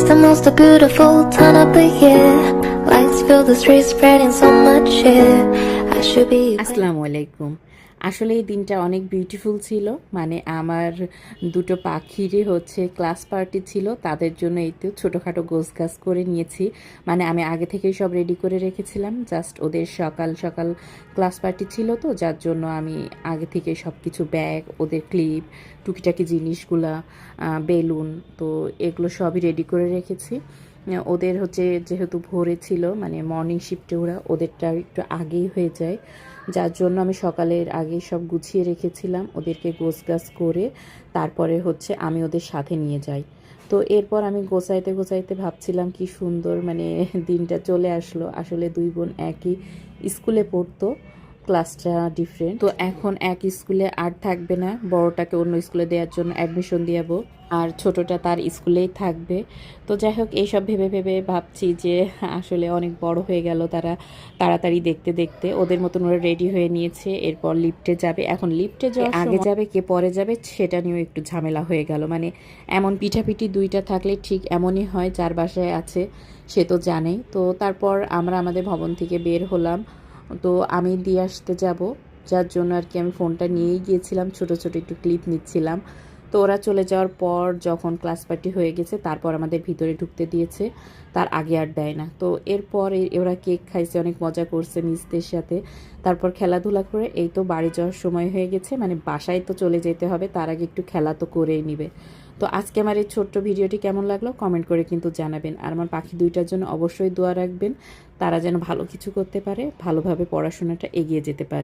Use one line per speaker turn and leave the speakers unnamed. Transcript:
It's the most beautiful time of the year. Lights fill the streets, spreading so much cheer. I should be.
আসসালামু আলাইকুম। আসলে এই দিনটা অনেক beautiful ছিল। মানে আমার দুটো পাখিরই হচ্ছে ক্লাস পার্টি ছিল, তাদের জন্য এই তো ছোটোখাটো গোছগাছ করে নিয়েছি। মানে আমি আগে থেকেই সব রেডি করে রেখেছিলাম, জাস্ট ওদের সকাল সকাল ক্লাস পার্টি ছিল, তো যার জন্য আমি আগে থেকে সব কিছু ব্যাগ, ওদের ক্লিপ, টুকিটাকি জিনিসগুলা, বেলুন, তো এগুলো সবই রেডি করে রেখেছি। ওদের হচ্ছে যেহেতু ভোরে ছিল, মানে মর্নিং শিফটে ওদেরটা একটু আগেই হয়ে যায়, যার জন্য আমি সকালের আগেই সব গুছিয়ে রেখেছিলাম, ওদেরকে গোছগাছ করে তারপরে হচ্ছে আমি ওদের সাথে নিয়ে যাই। তো এরপর আমি গোছাইতে গোছাইতে ভাবছিলাম কি সুন্দর মানে দিনটা চলে আসলো। আসলে দুই বোন একই স্কুলে পড়তো, ক্লাসটা ডিফারেন্ট, তো এখন এক স্কুলে আর থাকবে না, বড়টাকে অন্য স্কুলে দেওয়ার জন্য অ্যাডমিশন দিয়াবো, আর ছোটটা তার স্কুলেই থাকবে। তো যাই হোক, এইসব ভেবে ভেবে ভাবছি যে আসলে অনেক বড় হয়ে গেল তারা। তাড়াতাড়ি দেখতে দেখতে ওদের মতন ওরা রেডি হয়ে নিয়েছে, এরপর লিফটে যাবে। এখন লিফটে যাওয়ার আগে যাবে কে পরে যাবে সেটা নিয়েও একটু ঝামেলা হয়ে গেল। মানে এমন পিঠাপিঠি দুইটা থাকলে ঠিক এমনই হয়, যার বাসায় আছে সে তো জানেই। তো তারপর আমরা আমাদের ভবন থেকে বের হলাম, তো আমি দিয়ে আসতে যাব, যার জন্য আর কি আমি ফোনটা নিয়েই গিয়েছিলাম, ছোট ছোট একটু ক্লিপ নিচ্ছিলাম। তো ওরা চলে যাওয়ার পর যখন ক্লাস পার্টি হয়ে গেছে তারপর আমাদের ভিতরে ঢুকতে দিয়েছে, তার আগে আর দেয় না। তো এরপর ওরা কেক খাইছে, অনেক মজা করছে মিসদের সাথে, তারপর খেলাধুলা করে এই তো বাড়ি যাওয়ার সময় হয়ে গেছে। মানে বাসায় তো চলে যেতে হবে, তার আগে একটু খেলা তো করেই নিবে। তো আজকে আমার এই ছোট্ট ভিডিওটি কেমন লাগলো কমেন্ট করে কিন্তু জানাবেন, আর আমার পাখি দুইটার জন্য অবশ্যই দোয়া রাখবেন, তারা যেন ভালো কিছু করতে পারে, ভালোভাবে পড়াশোনাটা এগিয়ে যেতে পারে।